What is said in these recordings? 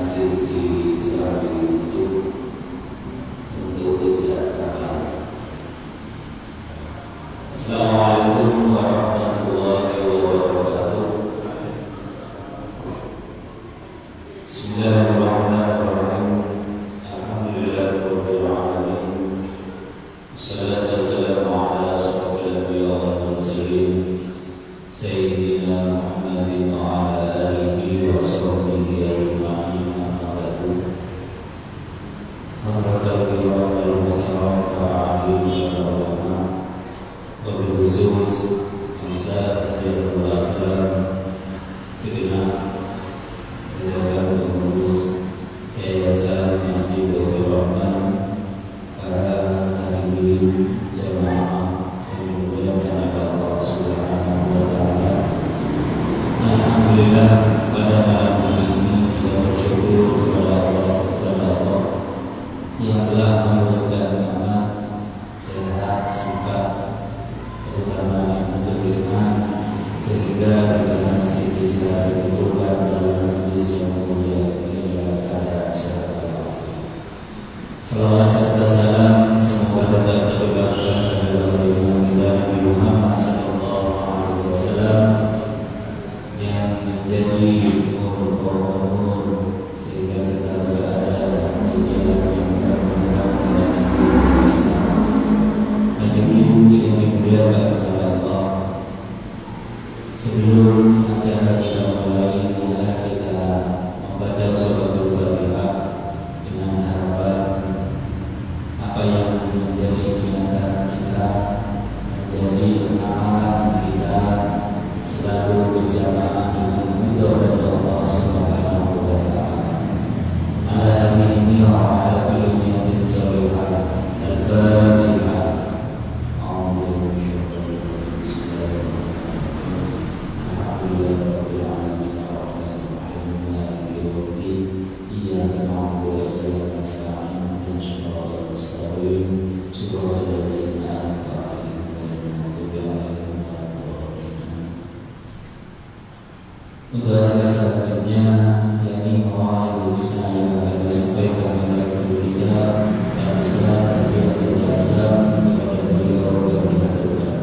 masih di masjid untuk tidak terlambat. Assalamualaikum warahmatullahi wabarakatuh. Bismillahirrahmanirrahim. Alhamdulillahirabbil alamin. Wassalatu wassalamu ala asyrofil anbiya'i wal mursalin sayyidina Muhammadin wa ala alihi wa sahbihi ajma'in. Amma ba'du. Hadirin wal muhtaram khusus Ustaz Abdul Aslam segenap jajaran pengurus Yayasan Masjid Baitur Rahman, para hadirin jamaah yang dimuliakan Allah Subhanahu wa taala. Alhamdulillah, pada malam hari ini kita bersyukur kepada Allah yang telah memberikan nikmat sehat sempat, terutama yang menerima, sehingga kita masih bisa dikumpulkan dalam majlis yang mulia ini dalam keadaan sehat walafiat. Salawat serta salam semoga tetap terlibatkan pada baginda kita Nabi Muhammad SAW yang menjadi nur nur sehingga kita berada di jalan yang terang dan Islam. Hadirin yang dimuliakan oleh Allah, sebelum acara kita mulai, marilah kita membaca suratul Fatihah dengan harapan apa yang menjadi niatan kita, menjadi amalan kita selalu bersamaan dengan ridho dari Allah Subhanahu wa taala. Ala hari ini wa ala kulli niyatin shalihah. Al-Fatihah. Untuk acara selanjutnya, yakni mawa'idul Islam yang akan disampaikan oleh guru kita dan Ustaz Abdul Aslam kepada beliau yang dihaturkan.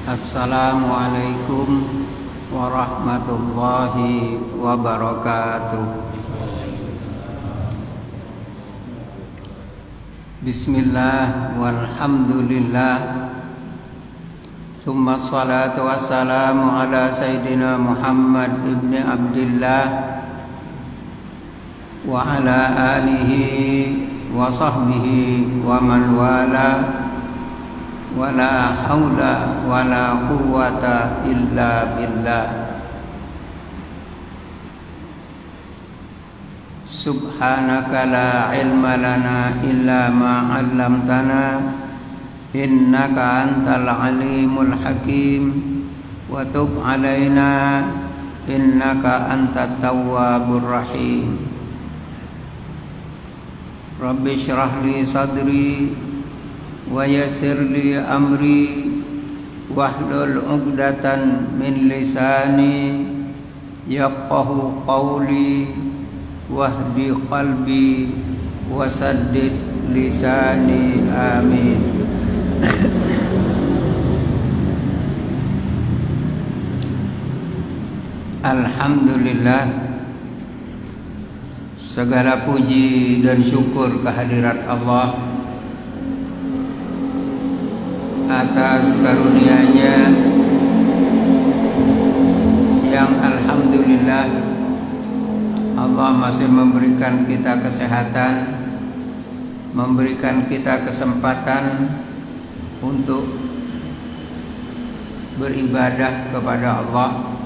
Assalamualaikum warahmatullahi wabarakatuh. Bismillah walhamdulillah, Tsumma salatu wassalamu ala Sayyidina Muhammad ibn Abdillah wa ala alihi wa sahbihi wa man wala, wa la hawla wa la quwwata illa billah. Subhanaka la ilma lana illa ma 'allamtana innaka antal alimul hakim wa tub 'alaina innaka antat tawwabur rahim. Rabbi shrah li sadri wa yassir li amri wahlul 'uqdatan min lisani yafqahu qawli wahdi qalbi wasaddid lisani amin. Alhamdulillah, segala puji dan syukur kehadirat Allah atas karunia-Nya yang alhamdulillah Allah masih memberikan kita kesehatan, memberikan kita kesempatan untuk beribadah kepada Allah,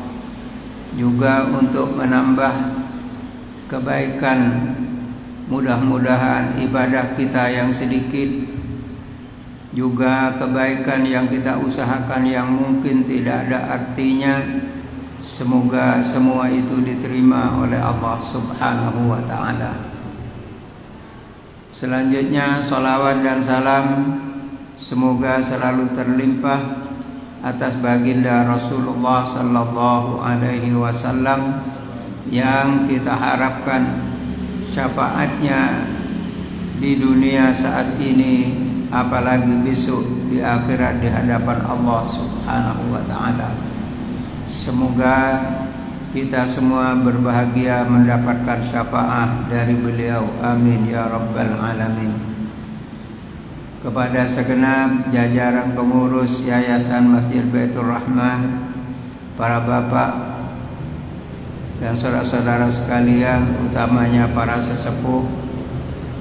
juga untuk menambah kebaikan. Mudah-mudahan ibadah kita yang sedikit, juga kebaikan yang kita usahakan yang mungkin tidak ada artinya, semoga semua itu diterima oleh Allah Subhanahu wa ta'ala. Selanjutnya salawat dan salam semoga selalu terlimpah atas baginda Rasulullah sallallahu alaihi wasallam yang kita harapkan syafaatnya di dunia saat ini, apalagi besok di akhirat di hadapan Allah Subhanahu wa ta'ala. Semoga kita semua berbahagia mendapatkan syafaat dari beliau, amin ya rabbal alamin. Kepada segenap jajaran pengurus Yayasan Masjid Baitur Rahman, para bapak dan saudara-saudara sekalian, utamanya para sesepuh,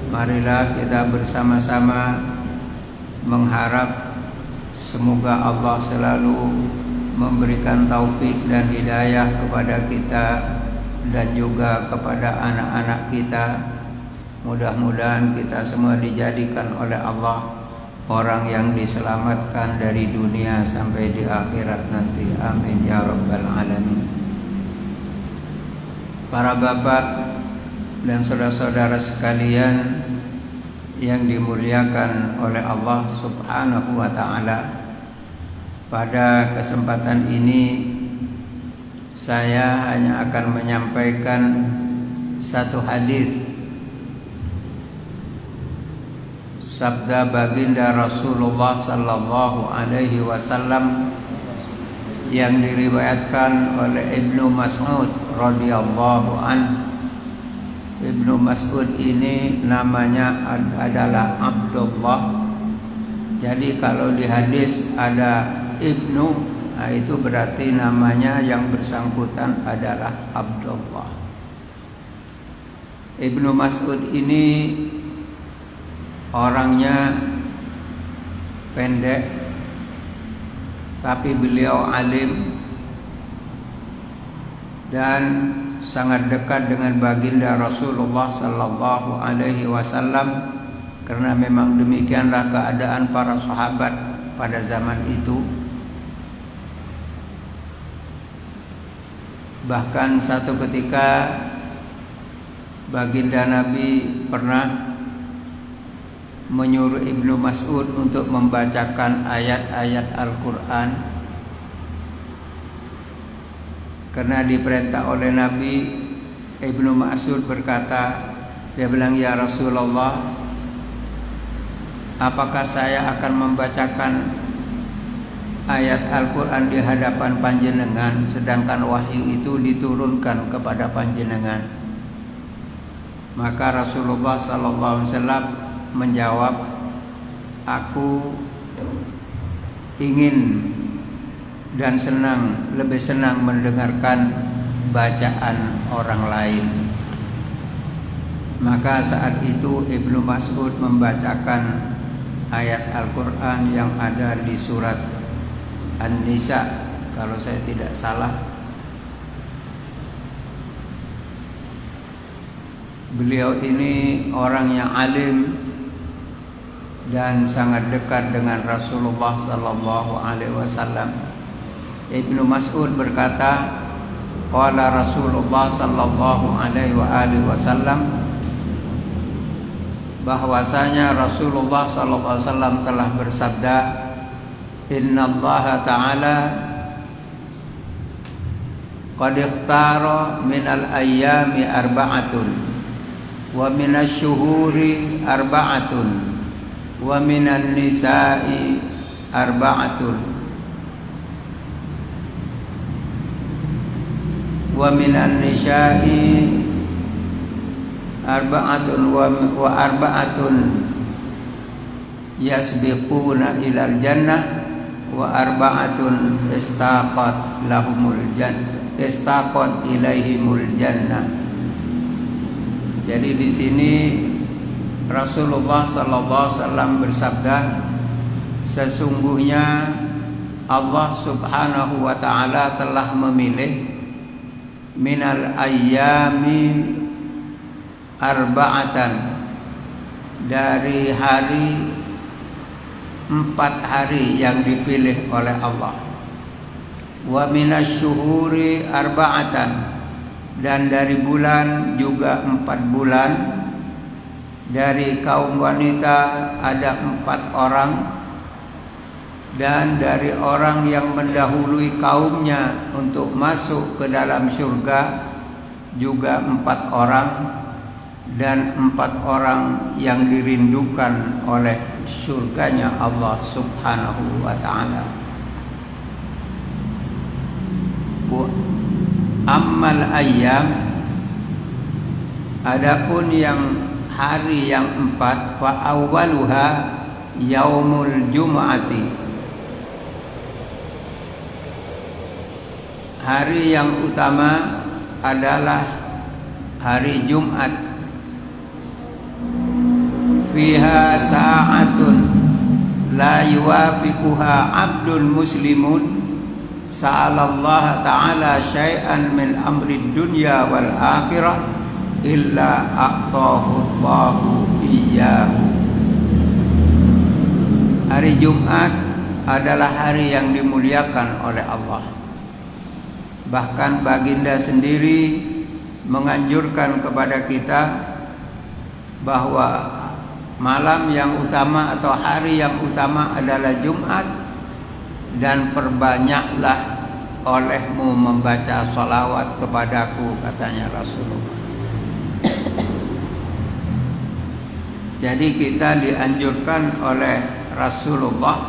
marilah kita bersama-sama mengharap semoga Allah selalu memberikan taufik dan hidayah kepada kita dan juga kepada anak-anak kita. Mudah-mudahan kita semua dijadikan oleh Allah orang yang diselamatkan dari dunia sampai di akhirat nanti, amin ya rabbal alamin. Para bapak dan saudara-saudara sekalian yang dimuliakan oleh Allah Subhanahu wa ta'ala, pada kesempatan ini saya hanya akan menyampaikan satu hadis sabda baginda Rasulullah sallallahu alaihi wasallam yang diriwayatkan oleh Ibnu Mas'ud radhiyallahu anhu. Ibnu Mas'ud ini namanya adalah Abdullah. Jadi kalau di hadis ada Ibnu, nah itu berarti namanya yang bersangkutan adalah Abdullah. Ibnu Mas'ud ini orangnya pendek, tapi beliau alim dan sangat dekat dengan baginda Rasulullah sallallahu alaihi wasallam, karena memang demikianlah keadaan para sahabat pada zaman itu. Bahkan satu ketika baginda Nabi pernah menyuruh Ibnu Mas'ud untuk membacakan ayat-ayat Al-Quran, karena diperintah oleh Nabi. Ibnu Mas'ud berkata, dia bilang, ya Rasulullah, apakah saya akan membacakan ayat Al-Quran di hadapan panjenengan sedangkan wahyu itu diturunkan kepada panjenengan? Maka Rasulullah sallallahu alaihi wasallam menjawab, aku ingin dan lebih senang mendengarkan bacaan orang lain. Maka saat itu Ibnu Mas'ud membacakan ayat Al-Quran yang ada di surat An-Nisa, kalau saya tidak salah. Beliau ini orang yang alim dan sangat dekat dengan Rasulullah sallallahu alaihi wasallam. Ibnu Mas'ud berkata, qala Rasulullah sallallahu alaihi wasallam, bahwasanya Rasulullah sallallahu alaihi wasallam telah bersabda, Inna Allah Ta'ala qad ikhtara minal ayyami arba'atun wa minasy syuhuri arba'atun wa minan nisa'i arba'atun wa minan nisa'i arba'atun wa arba'atun yasbiquna ilal jannah wa arba'atun istaqat lahumul jannah istaqat ilaihimul jannah. Jadi di sini Rasulullah sallallahu alaihi wasallam bersabda, sesungguhnya Allah Subhanahu wa taala telah memilih minal ayyami arba'atan, dari hari 4 hari yang dipilih oleh Allah, wa minasyuhuri arba'atan, dan dari bulan juga 4 bulan, dari kaum wanita ada 4 orang, dan dari orang yang mendahului kaumnya untuk masuk ke dalam surga juga 4 orang, dan 4 orang yang dirindukan oleh surganya Allah Subhanahu wa ta'ala. Ammal ayyam, adapun yang hari yang 4, fa awwaluha yaumul jum'ati, hari yang utama adalah hari Jumat. Fiha sa'atun la yuwafiquha abdun muslimun sa'alallah ta'ala syai'an min amri dunya wal akhirah illa a'tahu Allahu iyyahu. Hari Jumat adalah hari yang dimuliakan oleh Allah. Bahkan baginda sendiri menganjurkan kepada kita bahwa malam yang utama atau hari yang utama adalah Jumat, dan perbanyaklah olehmu membaca salawat kepadaku, katanya Rasulullah. Jadi kita dianjurkan oleh Rasulullah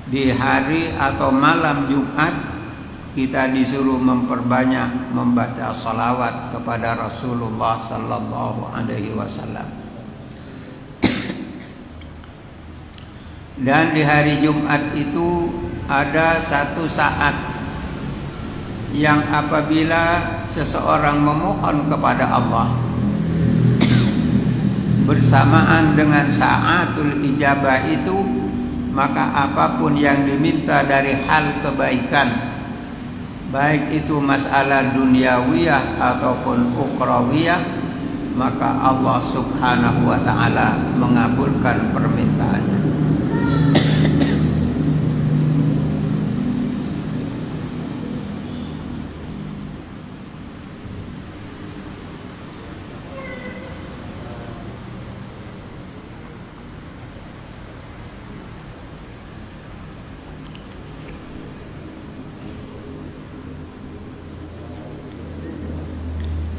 di hari atau malam Jumat kita disuruh memperbanyak membaca salawat kepada Rasulullah sallallahu alaihi wasallam. Dan di hari Jumat itu ada satu saat yang apabila seseorang memohon kepada Allah bersamaan dengan saatul ijabah itu, maka apapun yang diminta dari hal kebaikan, baik itu masalah duniawiyah ataupun ukhrawiyah, maka Allah Subhanahu wa ta'ala mengabulkan permintaannya.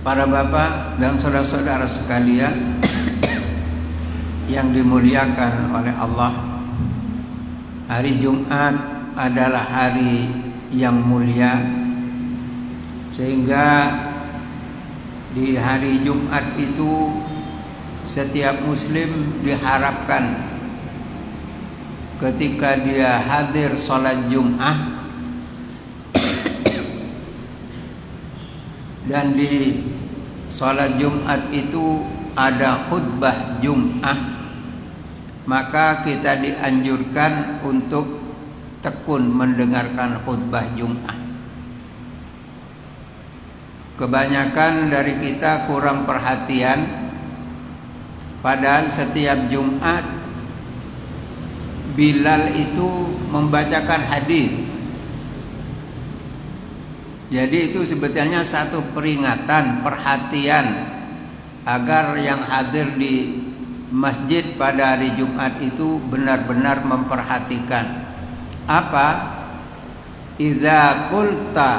Para bapak dan saudara-saudara sekalian yang dimuliakan oleh Allah, hari Jumat adalah hari yang mulia, sehingga di hari Jumat itu setiap muslim diharapkan ketika dia hadir sholat Jumat dan di sholat Jumat itu ada khutbah Jumat, maka kita dianjurkan untuk tekun mendengarkan khutbah Jumat. Kebanyakan dari kita kurang perhatian, padahal setiap Jumat Bilal itu membacakan hadis. Jadi itu sebetulnya satu peringatan, perhatian agar yang hadir di masjid pada hari Jumat itu benar-benar memperhatikan Apa? Idza qulta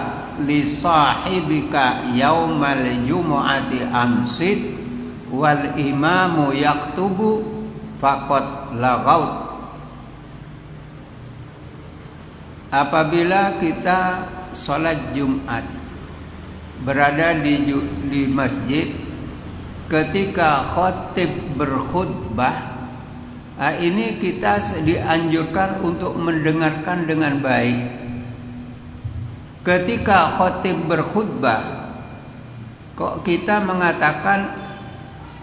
li sahibika yaumal jumu'ati amsid wal imamu yaktubu faqad lagaut. Apabila kita sholat Jumat berada di masjid ketika khatib berkhutbah, ini kita dianjurkan untuk mendengarkan dengan baik. Ketika khatib berkhutbah, kok kita mengatakan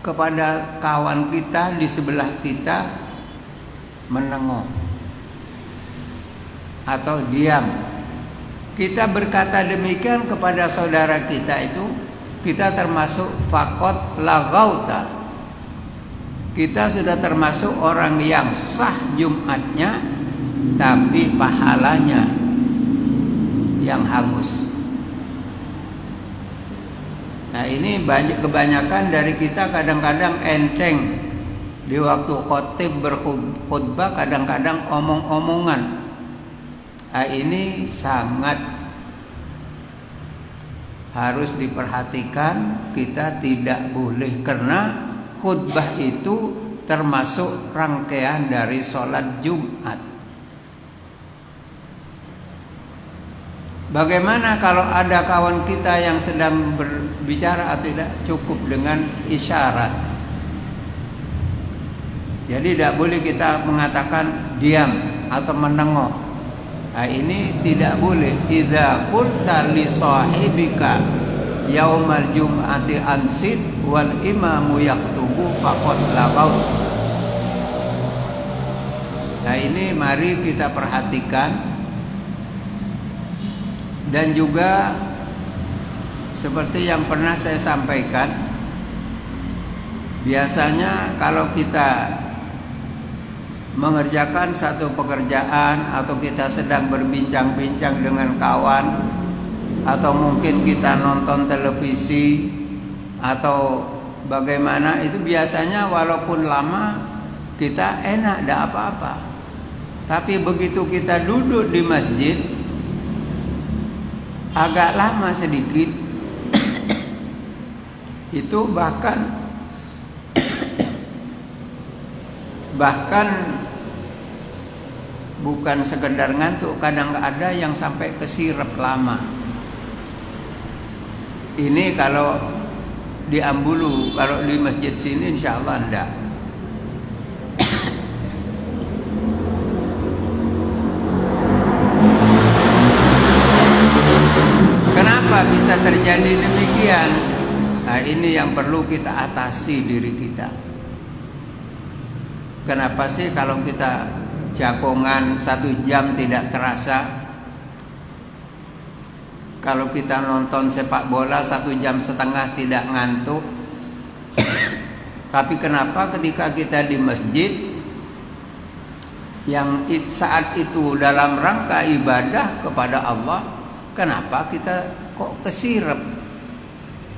kepada kawan kita di sebelah kita menengok atau diam. Kita berkata demikian kepada saudara kita itu, kita termasuk faqad lagauta. Kita sudah termasuk orang yang sah Jumatnya, tapi pahalanya yang hangus. Nah, ini kebanyakan dari kita kadang-kadang enteng di waktu khatib berkhutbah, kadang-kadang omong-omongan. Nah, ini sangat harus diperhatikan. Kita tidak boleh, karena khutbah itu termasuk rangkaian dari sholat Jumat. Bagaimana kalau ada kawan kita yang sedang berbicara atau tidak, cukup dengan isyarat. Jadi tidak boleh kita mengatakan diam atau menengok. Nah, ini tidak boleh. Idza qulta li sahibika yaumal jum'ati ansid wal imamu yaktubu faqad lagaut. Nah, ini mari kita perhatikan. Dan juga seperti yang pernah saya sampaikan, biasanya kalau kita mengerjakan satu pekerjaan atau kita sedang berbincang-bincang dengan kawan, atau mungkin kita nonton televisi atau bagaimana, itu biasanya walaupun lama kita enak, tidak apa-apa. Tapi begitu kita duduk di masjid agak lama sedikit, itu bahkan bukan sekedar ngantuk, kadang ada yang sampai kesirep lama. Ini kalau di Ambulu, kalau di masjid sini insya Allah enggak. Kenapa bisa terjadi demikian? Nah, ini yang perlu kita atasi diri kita. Kenapa sih kalau kita jagongan 1 jam tidak terasa? Kalau kita nonton sepak bola 1,5 jam tidak ngantuk. Tapi kenapa ketika kita di masjid yang saat itu dalam rangka ibadah kepada Allah, kenapa kita kok kesirep?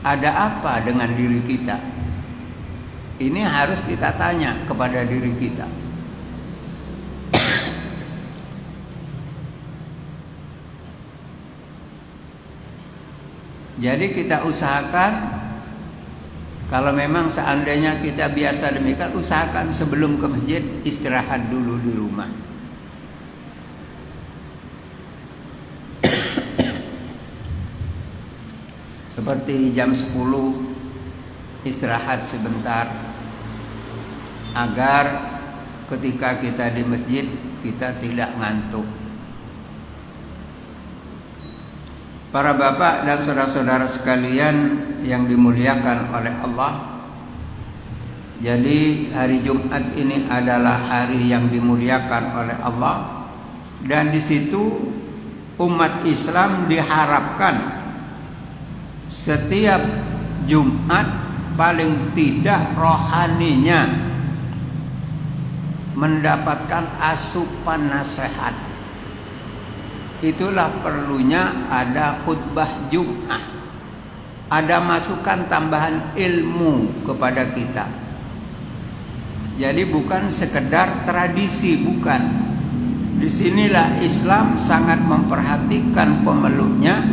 Ada apa dengan diri kita? Ini harus kita tanya kepada diri kita. Jadi kita usahakan, kalau memang seandainya kita biasa demikian, usahakan sebelum ke masjid istirahat dulu di rumah. Seperti jam 10 istirahat sebentar, agar ketika kita di masjid kita tidak ngantuk. Para bapak dan saudara-saudara sekalian yang dimuliakan oleh Allah, jadi hari Jumat ini adalah hari yang dimuliakan oleh Allah, dan di situ umat Islam diharapkan setiap Jumat paling tidak rohaninya mendapatkan asupan nasihat. Itulah perlunya ada khutbah Jumat, ada masukan tambahan ilmu kepada kita. Jadi bukan sekedar tradisi, bukan, Disinilah Islam sangat memperhatikan pemeluknya.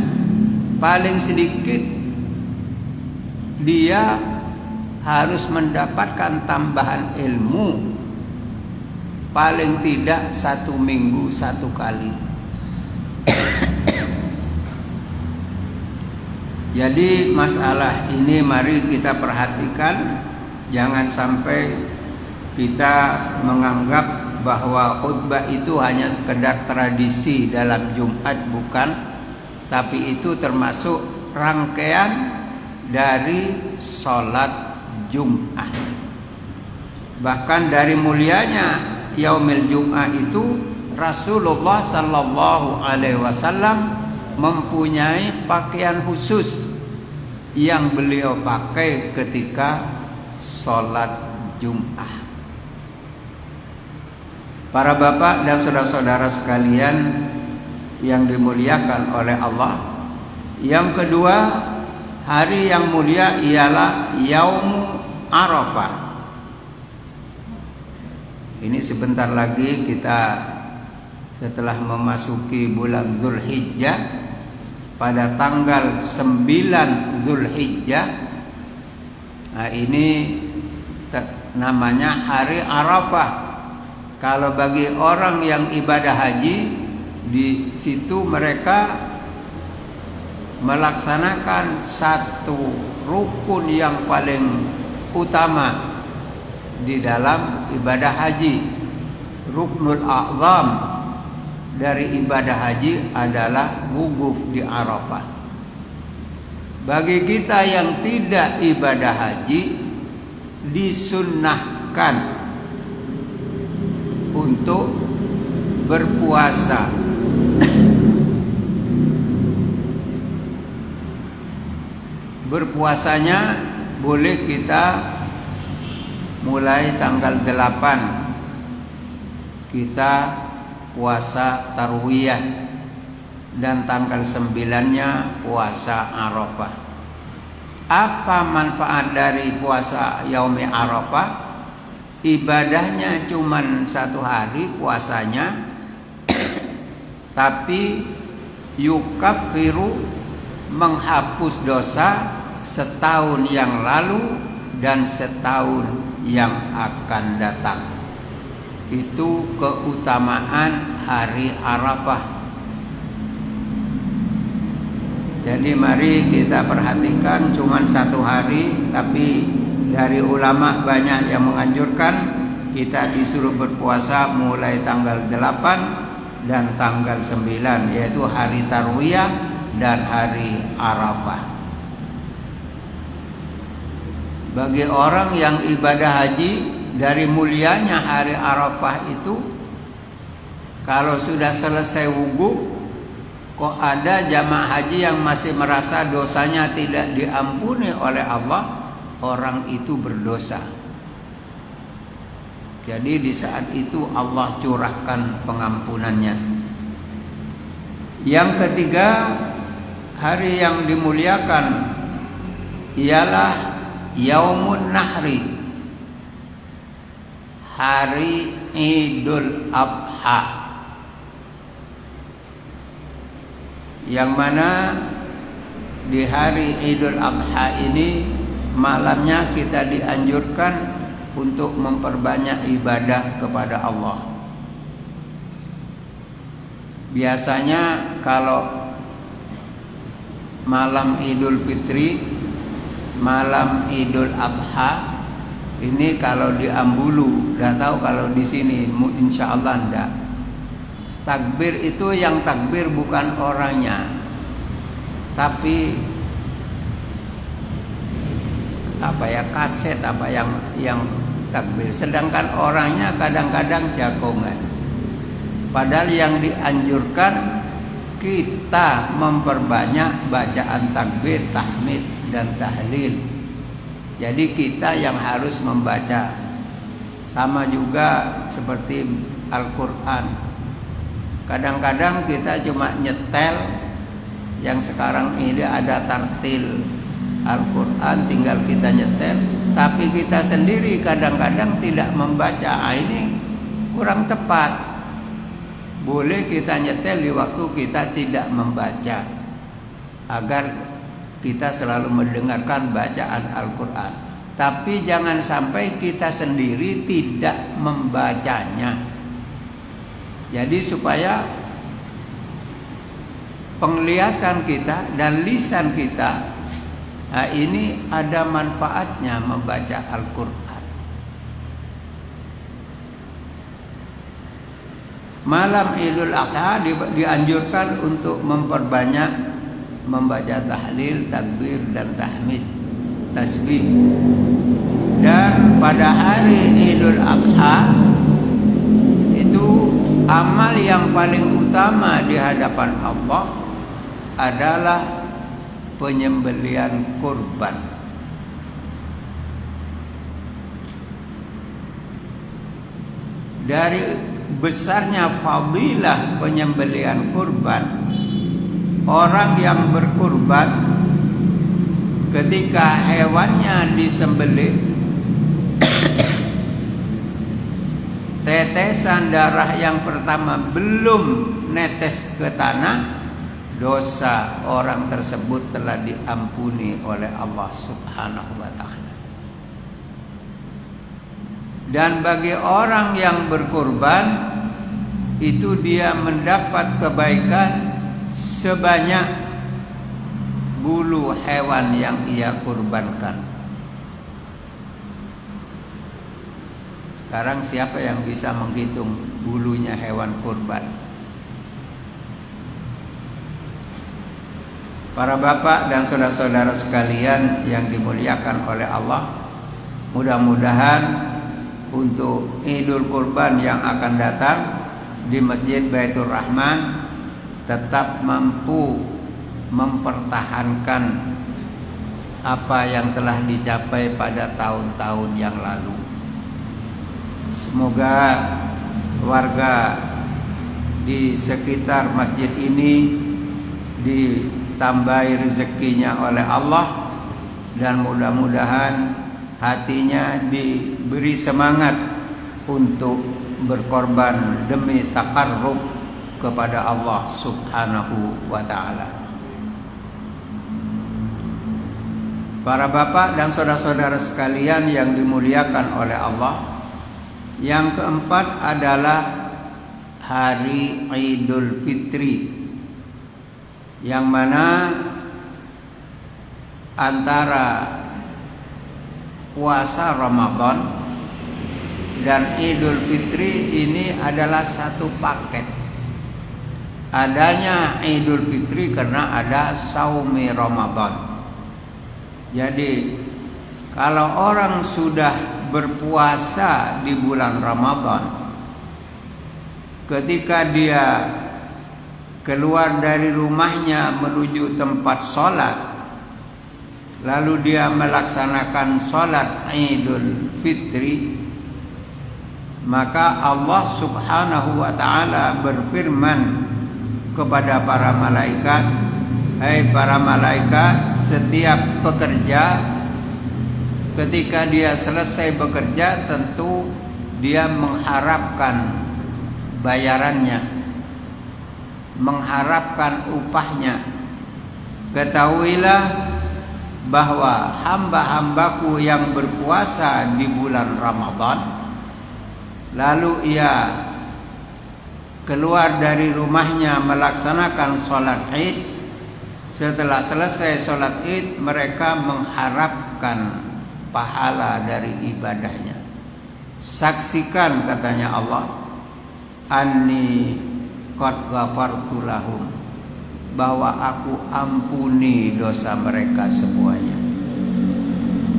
Paling sedikit dia harus mendapatkan tambahan ilmu, paling tidak 1 minggu 1 kali. Jadi masalah ini mari kita perhatikan. Jangan sampai kita menganggap bahwa khutbah itu hanya sekedar tradisi dalam Jumat, bukan, tapi itu termasuk rangkaian dari sholat Jumat. Bahkan dari mulianya Yaumil Jum'ah itu Rasulullah sallallahu alaihi wasallam mempunyai pakaian khusus yang beliau pakai ketika sholat Jum'ah. Para bapak dan saudara-saudara sekalian yang dimuliakan oleh Allah, yang kedua, hari yang mulia ialah Yaumu Arafah. Ini sebentar lagi kita setelah memasuki bulan Dzulhijjah, pada tanggal 9 Dzulhijjah. Nah, ini namanya hari Arafah. Kalau bagi orang yang ibadah haji, di situ mereka melaksanakan satu rukun yang paling utama di dalam ibadah haji. Ruknul a'zam dari ibadah haji adalah wukuf di Arafah. Bagi kita yang tidak ibadah haji, disunnahkan untuk berpuasa. Berpuasanya boleh kita mulai tanggal 8 kita puasa Tarwiyah, dan tanggal 9-nya puasa Arafah. Apa manfaat dari puasa Yaumi Arafah? Ibadahnya cuma 1 hari puasanya, tapi yukaffiru, menghapus dosa setahun yang lalu dan setahun yang akan datang. Itu keutamaan hari Arafah. Jadi mari kita perhatikan, cuma 1 hari, tapi dari ulama banyak yang menganjurkan kita disuruh berpuasa mulai tanggal 8 dan tanggal 9, yaitu hari Tarwiyah dan hari Arafah. Bagi orang yang ibadah haji, dari mulianya hari Arafah itu, kalau sudah selesai wukuf, kok ada jamaah haji yang masih merasa dosanya tidak diampuni oleh Allah, orang itu berdosa. Jadi di saat itu Allah curahkan pengampunannya. Yang ketiga, hari yang dimuliakan ialah Yaumun Nahri, hari Idul Adha, yang mana di hari Idul Adha ini malamnya kita dianjurkan untuk memperbanyak ibadah kepada Allah. Biasanya kalau malam Idul Fitri, malam Idul Adha, ini kalau di Ambulu, tidak tahu kalau di sini, insya Allah tidak. Takbir itu yang takbir bukan orangnya, tapi kaset yang takbir. Sedangkan orangnya kadang-kadang jagongan. Padahal yang dianjurkan kita memperbanyak bacaan takbir, tahmid dan tahlil. Jadi kita yang harus membaca. Sama juga seperti Al-Quran. Kadang-kadang kita cuma nyetel. Yang sekarang ini ada tartil Al-Quran, tinggal kita nyetel. Tapi kita sendiri kadang-kadang tidak membaca. Ini kurang tepat. boleh kita nyetel di waktu kita tidak membaca, agar kita selalu mendengarkan bacaan Al-Quran. Tapi jangan sampai kita sendiri tidak membacanya. Jadi supaya penglihatan kita dan lisan kita, ini ada manfaatnya membaca Al-Quran. Malam Idul Adha dianjurkan untuk memperbanyak membaca tahlil, takbir, dan tahmid, tasbih. Dan pada hari Idul Adha itu amal yang paling utama di hadapan Allah adalah penyembelihan kurban. Dari besarnya fadilah penyembelihan kurban, orang yang berkurban ketika hewannya disembelih, tetesan darah yang pertama belum netes ke tanah, dosa orang tersebut telah diampuni oleh Allah Subhanahu wa ta'ala. Dan bagi orang yang berkurban, itu dia mendapat kebaikan sebanyak bulu hewan yang ia kurbankan. Sekarang siapa yang bisa menghitung bulunya hewan kurban? Para bapak dan saudara-saudara sekalian yang dimuliakan oleh Allah, mudah-mudahan untuk Idul Kurban yang akan datang di Masjid Baitur Rahman tetap mampu mempertahankan apa yang telah dicapai pada tahun-tahun yang lalu. Semoga warga di sekitar masjid ini ditambahi rezekinya oleh Allah, dan mudah-mudahan hatinya diberi semangat untuk berkorban demi taqarrub kepada Allah Subhanahu wa ta'ala. Para bapak dan saudara-saudara sekalian yang dimuliakan oleh Allah, yang keempat adalah hari Idul Fitri, yang mana antara puasa Ramadan dan Idul Fitri ini adalah satu paket. Adanya Idul Fitri karena ada saumi Ramadan. Jadi kalau orang sudah berpuasa di bulan Ramadan, ketika dia keluar dari rumahnya menuju tempat sholat, lalu dia melaksanakan sholat Idul Fitri, maka Allah Subhanahu wa ta'ala berfirman kepada para malaikat, "Hai para malaikat, setiap pekerja ketika dia selesai bekerja tentu dia mengharapkan bayarannya, mengharapkan upahnya. Ketahuilah bahwa hamba-hambaku yang berpuasa di bulan Ramadan, lalu ia keluar dari rumahnya melaksanakan sholat Id, setelah selesai sholat Id mereka mengharapkan pahala dari ibadahnya. Saksikan," katanya Allah, "anni qad ghafartu lahum," bahwa aku ampuni dosa mereka semuanya.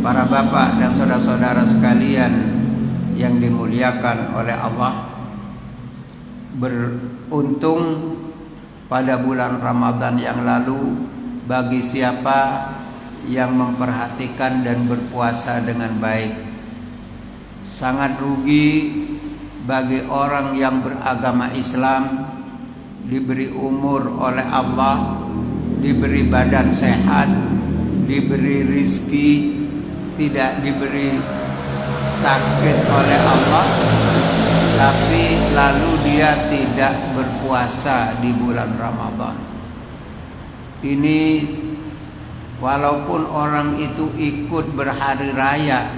Para bapak dan saudara-saudara sekalian yang dimuliakan oleh Allah, beruntung pada bulan Ramadan yang lalu bagi siapa yang memperhatikan dan berpuasa dengan baik. Sangat rugi bagi orang yang beragama Islam, diberi umur oleh Allah, diberi badan sehat, diberi rizki, tidak diberi sakit oleh Allah, tapi lalu dia tidak berpuasa di bulan Ramadan. Ini walaupun orang itu ikut berhari raya,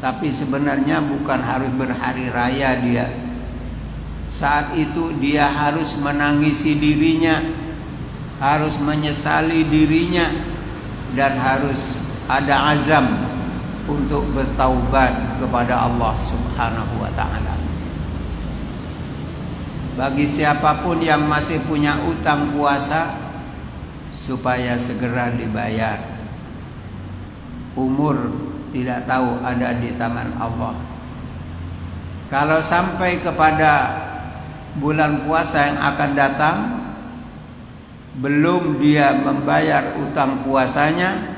tapi sebenarnya bukan harus berhari raya dia. Saat itu dia harus menangisi dirinya, harus menyesali dirinya, dan harus ada azam untuk bertaubat kepada Allah Subhanahu wa ta'ala. Bagi siapapun yang masih punya utang puasa, supaya segera dibayar. Umur tidak tahu, ada di tangan Allah. Kalau sampai kepada bulan puasa yang akan datang belum dia membayar utang puasanya,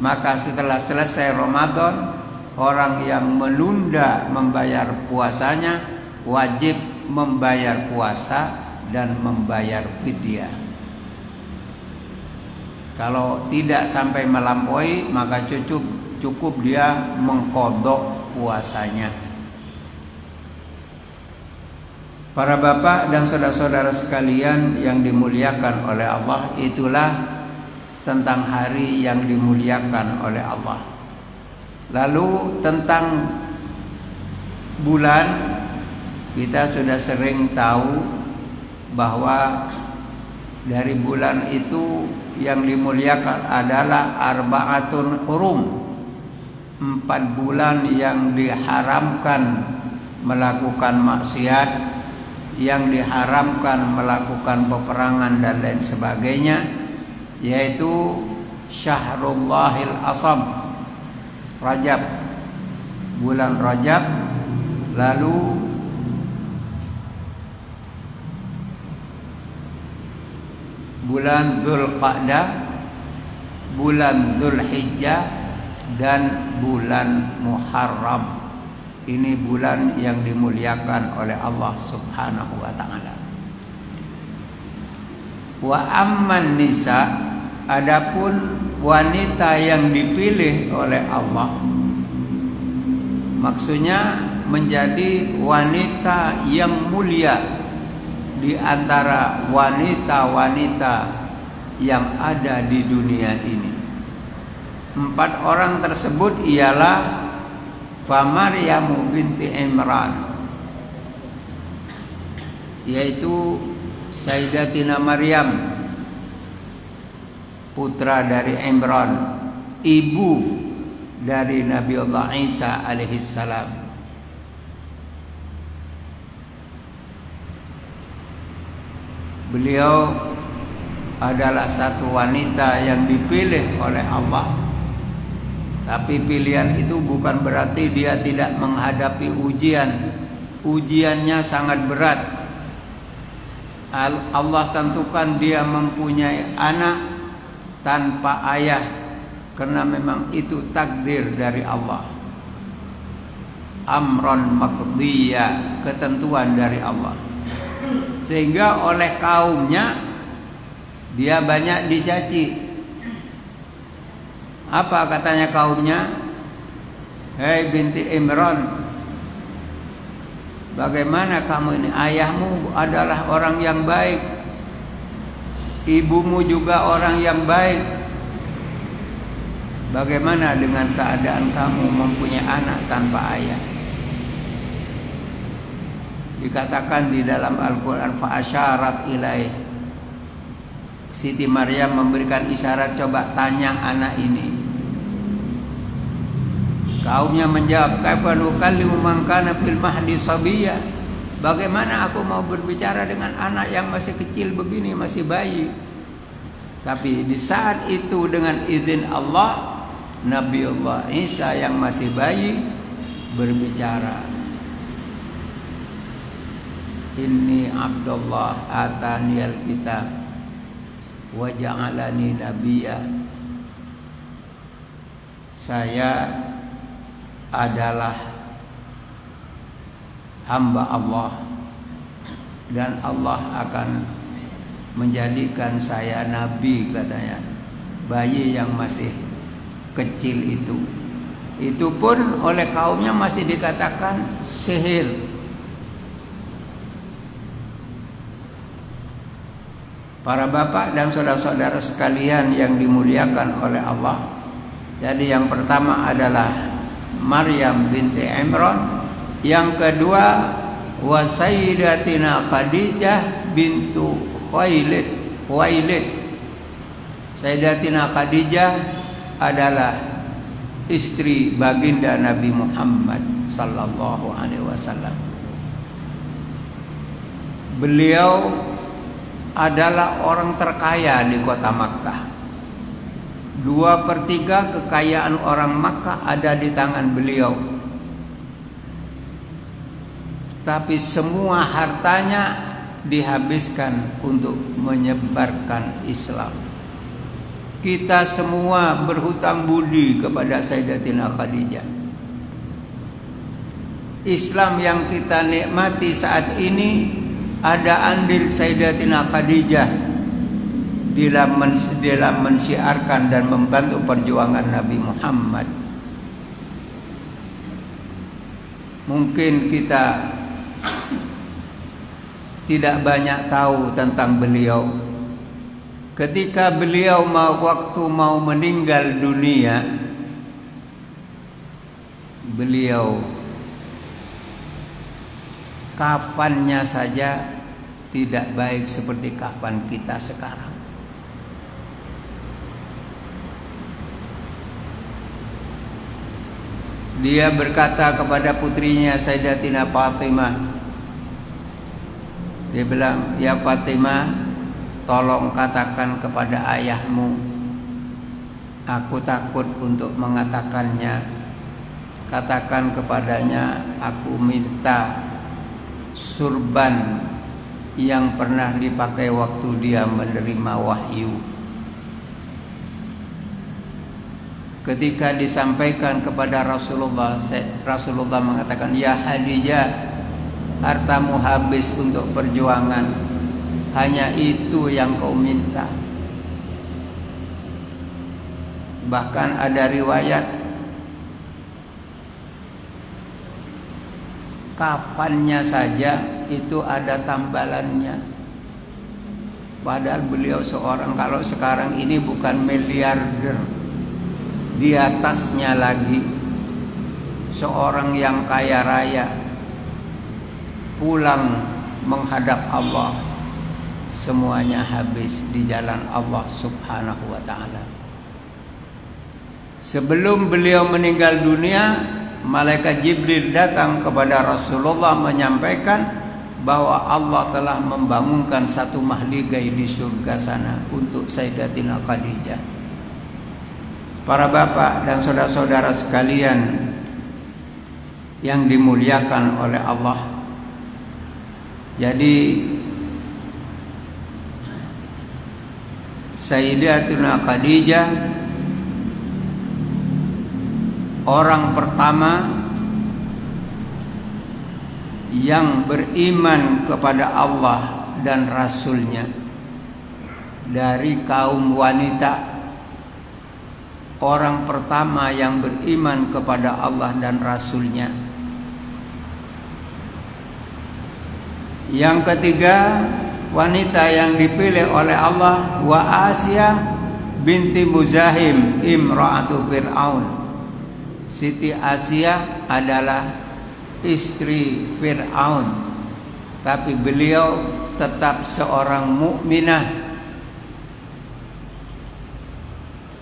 maka setelah selesai Ramadan, orang yang menunda membayar puasanya wajib membayar puasa dan membayar fidyah. Kalau tidak sampai melampaui, maka cukup dia mengqadha puasanya. Para bapak dan saudara-saudara sekalian yang dimuliakan oleh Allah, itulah tentang hari yang dimuliakan oleh Allah. Lalu tentang bulan, kita sudah sering tahu bahwa dari bulan itu yang dimuliakan adalah arba'atun hurum, 4 bulan yang diharamkan melakukan maksiat, yang diharamkan melakukan peperangan dan lain sebagainya, yaitu Syahrullahil Asam, Rajab, bulan Rajab, lalu bulan Dzulqa'dah, bulan Dzulhijjah, dan bulan Muharram. Ini bulan yang dimuliakan oleh Allah Subhanahu wa ta'ala. Wa amman nisa, adapun wanita yang dipilih oleh Allah, maksudnya menjadi wanita yang mulia di antara wanita-wanita yang ada di dunia ini. 4 orang tersebut ialah Maryam binti Imran, yaitu Sayyidatina Maryam, putra dari Imran, ibu dari Nabi Allah Isa alaihissalam. Beliau adalah satu wanita yang dipilih oleh Allah. Tapi pilihan itu bukan berarti dia tidak menghadapi ujian. Ujiannya sangat berat. Allah tentukan dia mempunyai anak tanpa ayah, karena memang itu takdir dari Allah. Amron maqdiyah, ketentuan dari Allah. Sehingga oleh kaumnya dia banyak dicaci. Apa katanya kaumnya? Hei binti Imran, bagaimana kamu ini? Ayahmu adalah orang yang baik, ibumu juga orang yang baik. Bagaimana dengan keadaan kamu mempunyai anak tanpa ayah? Dikatakan di dalam Al-Quran, fa'asyarat ilaih, Siti Maryam memberikan isyarat, coba tanya anak ini. Kaumnya menjawab, kaifa nukallimu man kana fil mahdi sabiyya, bagaimana aku mau berbicara dengan anak yang masih kecil begini, masih bayi. Tapi di saat itu dengan izin Allah, Nabi Allah Isa yang masih bayi berbicara. Inni Abdullah ataniyal kitab wa ja'alani nabiyya. Saya adalah hamba Allah dan Allah akan menjadikan saya nabi, katanya. Bayi yang masih kecil itu pun oleh kaumnya masih dikatakan sihir. Para bapak dan saudara-saudara sekalian yang dimuliakan oleh Allah. Jadi yang pertama adalah Maryam binti Imran, yang kedua wa Sayyidatina Khadijah bintu Khuwailid. Sayyidatina Khadijah adalah istri baginda Nabi Muhammad sallallahu alaihi wasallam. Beliau adalah orang terkaya di kota Makkah. 2/3 kekayaan orang Makkah ada di tangan beliau. Tapi semua hartanya dihabiskan untuk menyebarkan Islam. Kita semua berhutang budi kepada Sayyidatina Khadijah. Islam yang kita nikmati saat ini ada andil Sayyidatina Khadijah dalam mensyiarkan dan membantu perjuangan Nabi Muhammad. Mungkin kita tidak banyak tahu tentang beliau. Ketika beliau waktu mau meninggal dunia, beliau kafannya saja tidak baik seperti kafan kita sekarang. Dia berkata kepada putrinya Sayyidatina Fatimah, dia bilang, "Ya Fatimah, tolong katakan kepada ayahmu, aku takut untuk mengatakannya. Katakan kepadanya, aku minta surban yang pernah dipakai waktu dia menerima wahyu." Ketika disampaikan kepada Rasulullah mengatakan, "Ya Khadijah, hartamu habis untuk perjuangan. Hanya itu yang kau minta." Bahkan ada riwayat kafannya saja itu ada tambalannya. Padahal beliau seorang, kalau sekarang ini bukan miliarder, di atasnya lagi seorang yang kaya raya, pulang menghadap Allah, semuanya habis di jalan Allah Subhanahu wa ta'ala. Sebelum beliau meninggal dunia, malaikat Jibril datang kepada Rasulullah menyampaikan bahwa Allah telah membangunkan satu mahligai di surga sana untuk Sayyidatina Khadijah. Para bapak dan saudara-saudara sekalian yang dimuliakan oleh Allah. Jadi Sayyidatuna Khadijah orang pertama yang beriman kepada Allah dan Rasul-Nya dari kaum wanita. Orang pertama yang beriman kepada Allah dan Rasul-Nya. Yang ketiga, wanita yang dipilih oleh Allah, wa Asiyah binti Muzahim imra'atu Fir'aun. Siti Asiyah adalah istri Fir'aun, tapi beliau tetap seorang mukminah.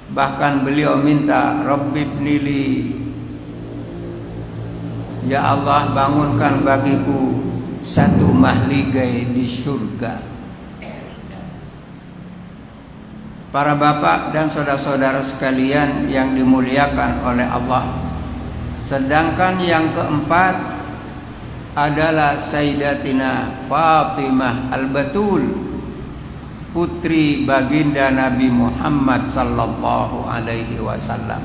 Bahkan beliau minta, Rabbibnili, ya Allah bangunkan bagiku satu mahligai di surga. Para bapak dan saudara-saudara sekalian yang dimuliakan oleh Allah. Sedangkan yang keempat adalah Sayyidatina Fatimah Al-Batul, putri baginda Nabi Muhammad sallallahu alaihi wasallam.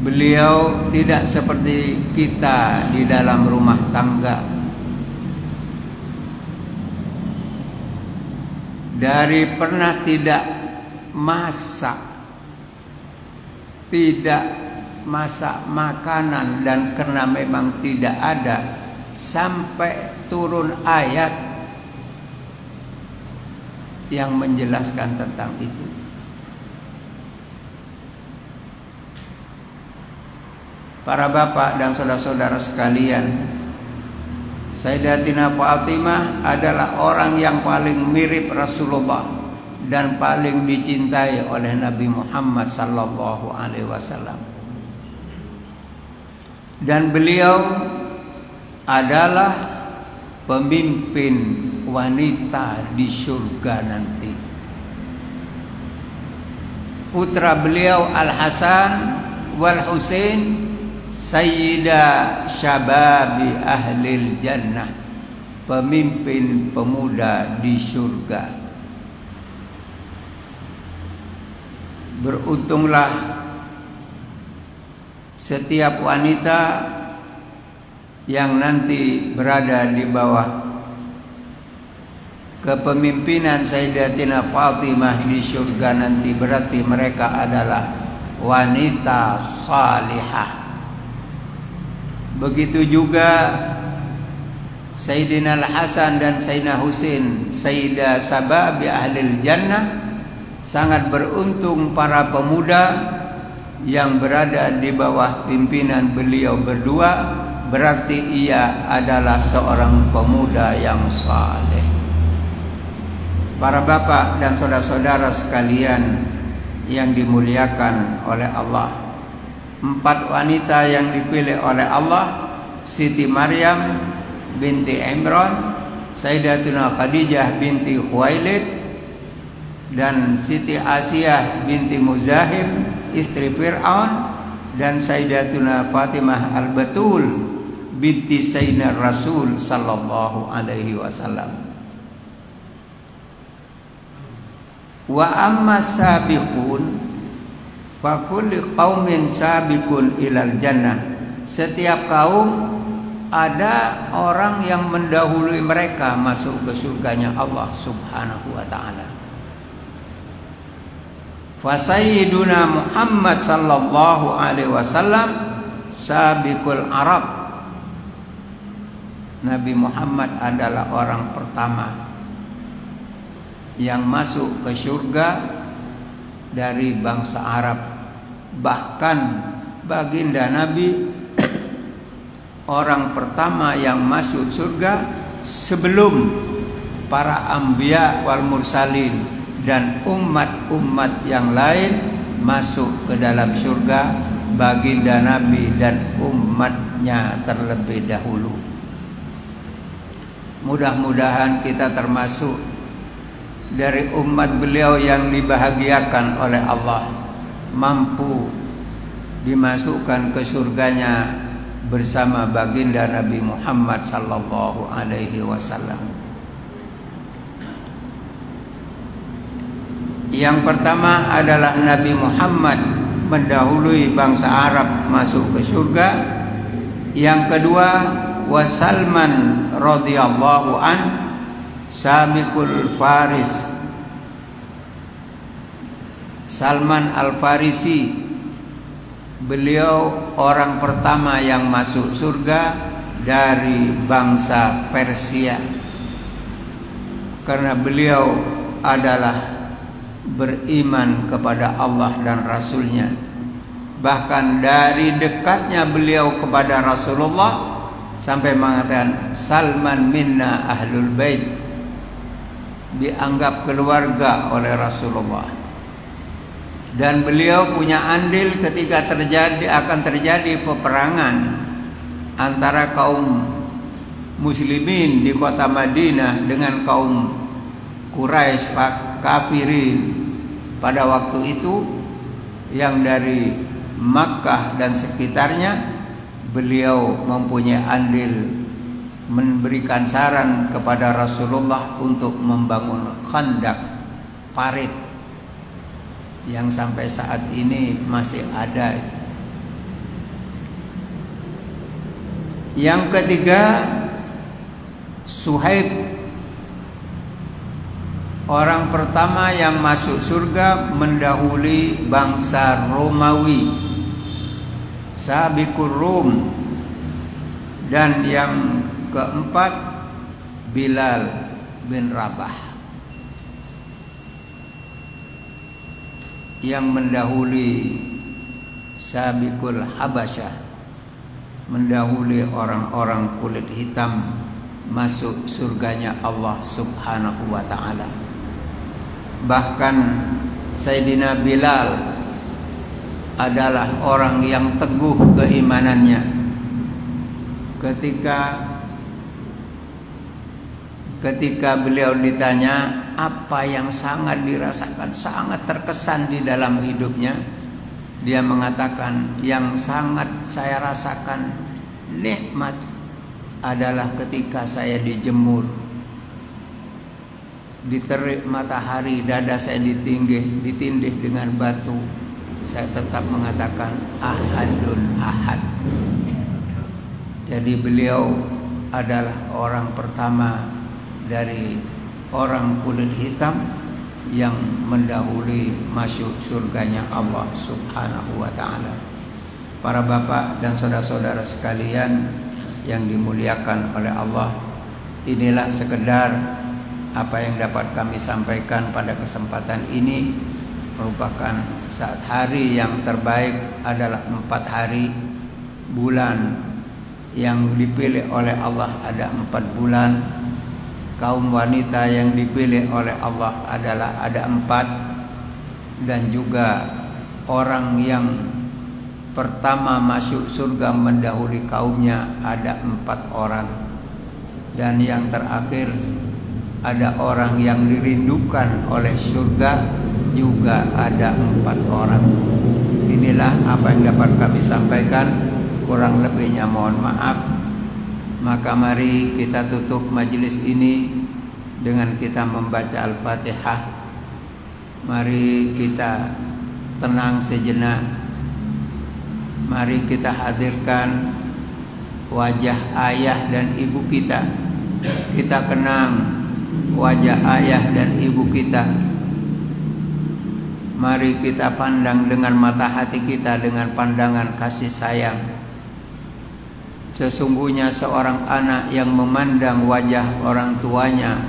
Beliau tidak seperti kita di dalam rumah tangga. Dari pernah tidak masak, tidak masak makanan dan karena memang tidak ada, sampai turun ayat yang menjelaskan tentang itu. Para bapak dan saudara-saudara sekalian, Sayyidatina Fatimah adalah orang yang paling mirip Rasulullah dan paling dicintai oleh Nabi Muhammad sallallahu alaihi wasallam. Dan beliau adalah pemimpin wanita di surga nanti. Putra beliau Al-Hasan wal Husain Sayyida Syababi Ahlil Jannah, pemimpin pemuda di surga. Beruntunglah setiap wanita yang nanti berada di bawah kepemimpinan Sayyidatina Fatimah di surga nanti, berarti mereka adalah wanita salihah. Begitu juga Sayyidina Al-Hasan dan Sayyidina Husain Sayyidah Sababi Ahlil Jannah. Sangat beruntung para pemuda yang berada di bawah pimpinan beliau berdua, berarti ia adalah seorang pemuda yang saleh. Para bapak dan saudara-saudara sekalian yang dimuliakan oleh Allah, 4 wanita yang dipilih oleh Allah: Siti Maryam binti Imran, Sayyidatuna Khadijah binti Khuwailid, dan Siti Asiyah binti Muzahim istri Fir'aun, dan Sayyidatuna Fatimah Al-Batul binti Sayyidina Rasul sallallahu alaihi wasallam. Wa amma sabiqun fa kulli qaumin sabiqun ilal jannah. Setiap kaum ada orang yang mendahului mereka masuk ke surganya Allah Subhanahu wa taala. Fa sayyiduna Muhammad sallallahu alaihi wasallam sabiqul Arab. Nabi Muhammad adalah orang pertama yang masuk ke surga dari bangsa Arab. Bahkan baginda Nabi orang pertama yang masuk surga sebelum para anbiya wal mursalin dan umat-umat yang lain masuk ke dalam surga. Baginda Nabi dan umatnya terlebih dahulu. Mudah-mudahan kita termasuk dari umat beliau yang dibahagiakan oleh Allah, mampu dimasukkan ke surganya bersama baginda Nabi Muhammad sallallahu alaihi wasallam. Yang pertama adalah Nabi Muhammad mendahului bangsa Arab masuk ke surga. Yang kedua, wa Salman radhiyallahu an Sabiqul Faris, Salman Al-Farisi, beliau orang pertama yang masuk surga dari bangsa Persia, karena beliau adalah beriman kepada Allah dan Rasulnya. Bahkan dari dekatnya beliau kepada Rasulullah sampai mengatakan Salman minna ahlul bait, dianggap keluarga oleh Rasulullah. Dan beliau punya andil ketika akan terjadi peperangan antara kaum muslimin di kota Madinah dengan kaum Quraisy kafirin pada waktu itu, yang dari Makkah dan sekitarnya. Beliau mempunyai andil memberikan saran kepada Rasulullah untuk membangun khandak, parit yang sampai saat ini masih ada. Yang ketiga, Suhaib, orang pertama yang masuk surga mendahului bangsa Romawi. Sabiqur Rum. Dan yang keempat Bilal bin Rabah yang mendahului Sabiqul Habasyah, mendahului orang-orang kulit hitam masuk surganya Allah Subhanahu wa ta'ala. Bahkan Sayyidina Bilal adalah orang yang teguh keimanannya. Ketika beliau ditanya apa yang sangat dirasakan, sangat terkesan di dalam hidupnya, dia mengatakan yang sangat saya rasakan nikmat adalah ketika saya dijemur, diterik matahari, dada saya ditindih dengan batu, saya tetap mengatakan ahadun ahad. Jadi beliau adalah orang pertama dari orang kulit hitam yang mendahului masuk surganya Allah Subhanahu wa ta'ala. Para bapak dan saudara-saudara sekalian yang dimuliakan oleh Allah, inilah sekedar apa yang dapat kami sampaikan pada kesempatan ini. Merupakan saat hari yang terbaik adalah 4 hari bulan yang dipilih oleh Allah, ada 4 bulan. Kaum wanita yang dipilih oleh Allah adalah ada 4. Dan juga orang yang pertama masuk surga mendahului kaumnya ada 4 orang. Dan yang terakhir ada orang yang dirindukan oleh surga juga ada 4 orang. Inilah apa yang dapat kami sampaikan. Kurang lebihnya mohon maaf. Maka mari kita tutup majelis ini dengan kita membaca Al-Fatihah. Mari kita tenang sejenak. Mari kita hadirkan wajah ayah dan ibu kita. Kita kenang wajah ayah dan ibu kita. Mari kita pandang dengan mata hati kita dengan pandangan kasih sayang. Sesungguhnya seorang anak yang memandang wajah orang tuanya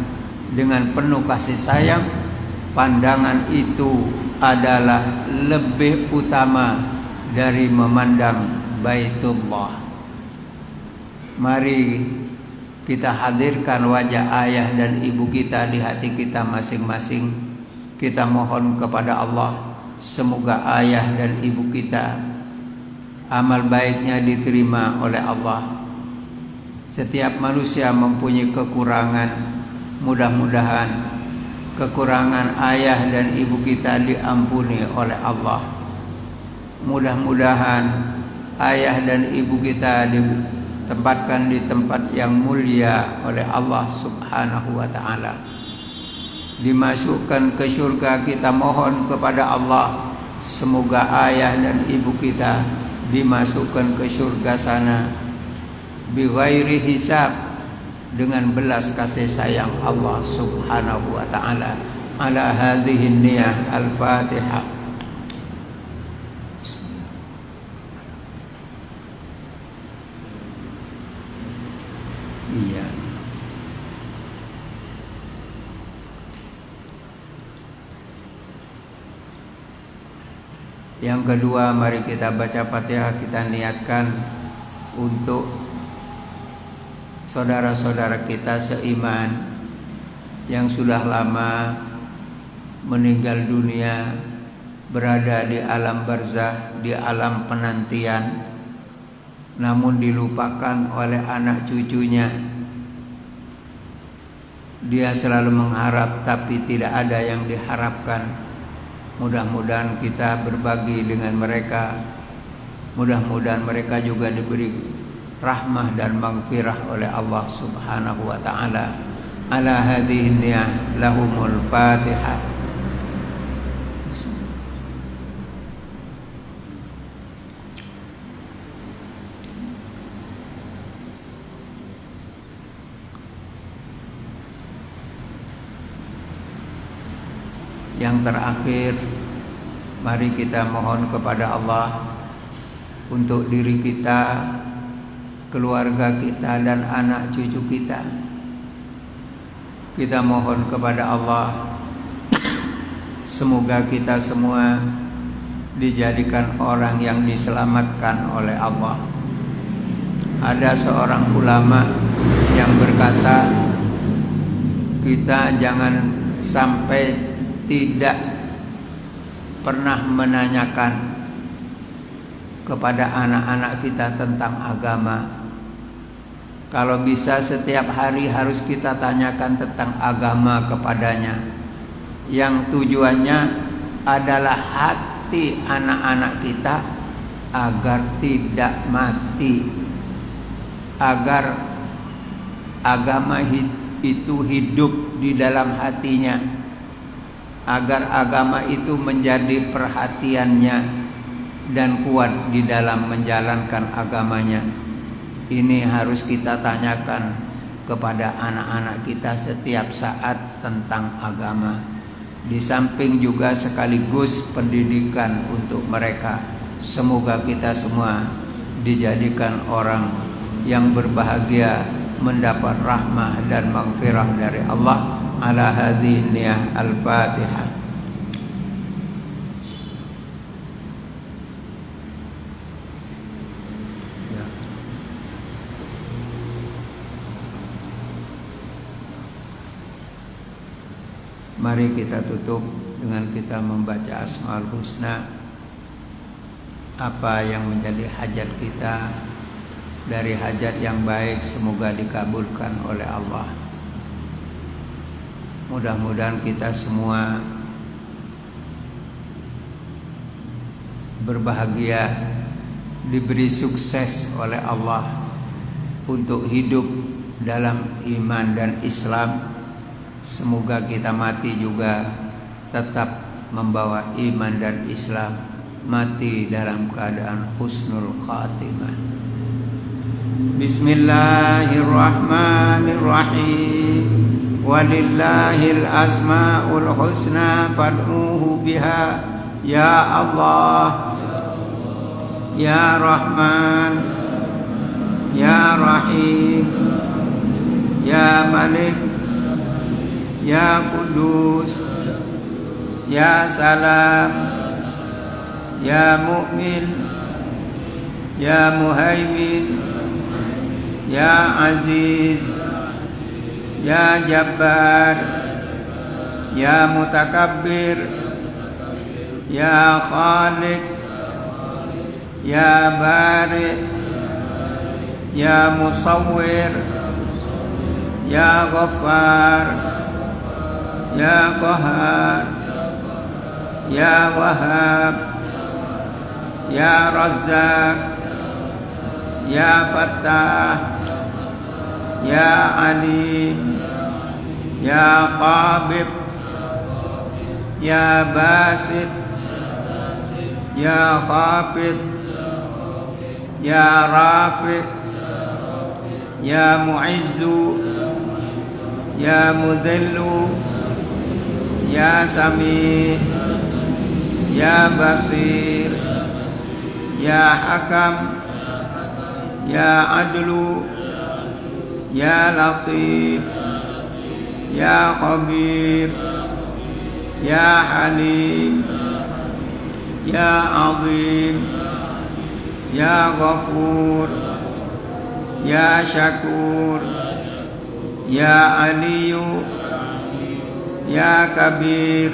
dengan penuh kasih sayang, pandangan itu adalah lebih utama dari memandang Baitullah. Mari kita hadirkan wajah ayah dan ibu kita di hati kita masing-masing. Kita mohon kepada Allah, semoga ayah dan ibu kita amal baiknya diterima oleh Allah. Setiap manusia mempunyai kekurangan. Mudah-mudahan kekurangan ayah dan ibu kita diampuni oleh Allah. Mudah-mudahan ayah dan ibu kita ditempatkan di tempat yang mulia oleh Allah Subhanahu wa ta'ala. Dimasukkan ke surga. Kita mohon kepada Allah, semoga ayah dan ibu kita dimasukkan ke surga sana bighairi hisab, dengan belas kasih sayang Allah Subhanahu wa ta'ala. Ala hadhihi niyah. Al-Fatihah. Iya. Yang kedua, mari kita baca Fatihah. Kita niatkan untuk saudara-saudara kita seiman yang sudah lama meninggal dunia, berada di alam barzah, di alam penantian, namun dilupakan oleh anak cucunya. Dia selalu mengharap tapi tidak ada yang diharapkan. Mudah-mudahan kita berbagi dengan mereka. Mudah-mudahan mereka juga diberi rahmah dan maghfirah oleh Allah Subhanahu wa ta'ala. Ala hadhihi niyah lahumul Fatihah. Yang terakhir, mari kita mohon kepada Allah untuk diri kita, keluarga kita, dan anak cucu kita. Kita mohon kepada Allah, semoga kita semua dijadikan orang yang diselamatkan oleh Allah. Ada seorang ulama yang berkata, kita jangan sampai tidak pernah menanyakan kepada anak-anak kita tentang agama. Kalau bisa setiap hari harus kita tanyakan tentang agama kepadanya, yang tujuannya adalah hati anak-anak kita agar tidak mati, agar agama itu hidup di dalam hatinya, agar agama itu menjadi perhatiannya dan kuat di dalam menjalankan agamanya. Ini harus kita tanyakan kepada anak-anak kita setiap saat tentang agama. Di samping juga sekaligus pendidikan untuk mereka. Semoga kita semua dijadikan orang yang berbahagia, mendapat rahmah dan maghfirah dari Allah. Ala hadhihi niyah al-Fatihah. Mari kita tutup dengan kita membaca Asmaul Husna. Apa yang menjadi hajat kita dari hajat yang baik semoga dikabulkan oleh Allah. Mudah-mudahan kita semua berbahagia, diberi sukses oleh Allah untuk hidup dalam iman dan Islam. Semoga kita mati juga tetap membawa iman dan Islam, mati dalam keadaan husnul khatimah. Bismillahirrahmanirrahim. Walillahil asmaul husna fad'uhu biha. Ya Allah, Ya Rahman, Ya Rahim, Ya Malik, Ya Kudus, Ya Salam, Ya Mu'min, Ya Muhaimin, Ya Aziz, Ya Jabbar, Ya Mutakabbir, Ya Khaliq, Ya Bari, Ya Musawwir, Ya Ghaffar, Ya Qahhar, Ya Wahhab, Ya Razzaq, Ya Fattah, Ya Alim, Ya Qabib, Ya Basit, Ya Khafid, Ya Rafi', Ya Mu'izzu, Ya Mudhillu, Ya Sami', Ya Basir, Ya Hakam, Ya Adlu, Ya Latif, Ya Khabir, Ya Halim, Ya Azim, Ya Ghafur, Ya Syakur, Ya Aliyu, Ya Kabir,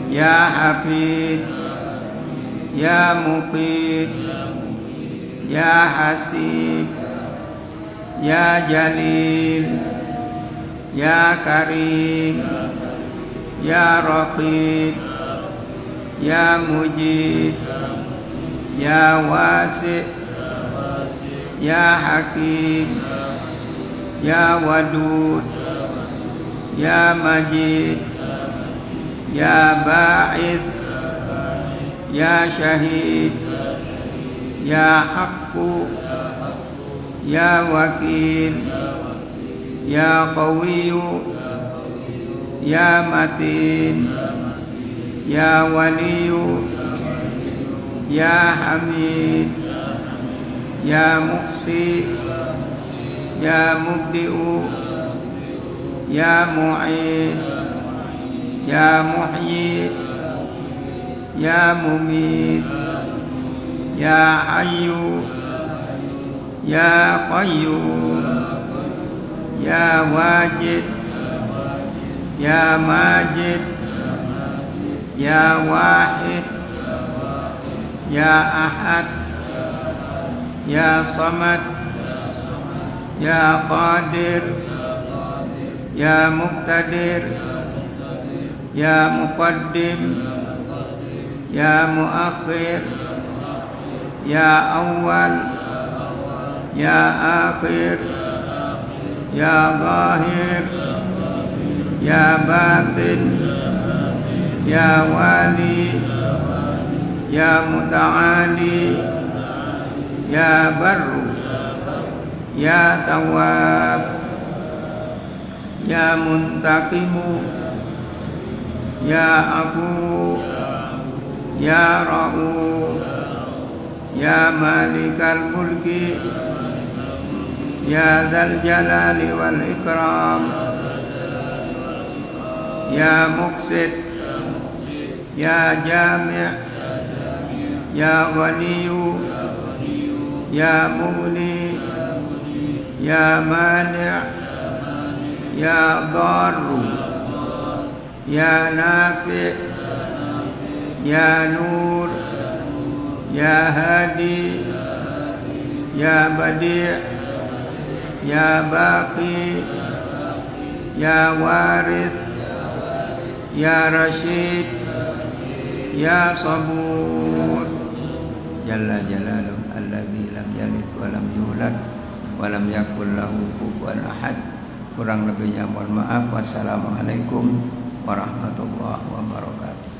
Ya Hafid, Ya Muqit, Ya Hasib, Ya Jalil, Ya Karim, Ya Raqib, Ya Mujid, Ya Wasi', Ya Hakim, Ya Wadud, Ya Majid, Ya Ba'ith, Ya Syahid, Ya Haqqu, Ya Wakil, Ya Qawiyu, Ya Matin, Ya Waliyu, Ya Hamid, Ya Muhsi, Ya Mubdi'u, Ya Mu'id, Ya Muhyi, Ya Mumit, Ya Hayyu, Ya Qayyum, Ya Wajid, Ya Majid, Ya Wahid, Ya Ahad, Ya Samad, Ya Qadir, Ya Muqtadir, Ya Muqaddim, Ya Muakhir, Ya Awal, Ya Akhir, Ya Zahir, Ya Batin, Ya Wali, Ya Muta'ali, Ya Barru, Ya Tawwab, Ya Muntaqimu, Ya Afu, Ya Ra'uf, Ya Malikal Mulki, Ya Dzal Jalali wal Ikram, Ya Muqsit, Ya Jami', Ya Ghaniyu, Ya Mughni, Ya Mani', Ya Dharru, Ya Nafi', Ya Nur, Ya Hadi, Ya Badi', Ya Baqi, Ya Warith, Ya Rashid, Ya Sabur. Jalla Jalaluh alladzi lam yalid wa lam yulad wa lam yakul lahu kufuwan ahad. Kurang lebihnya mohon maaf. Wassalamualaikum warahmatullahi wabarakatuh.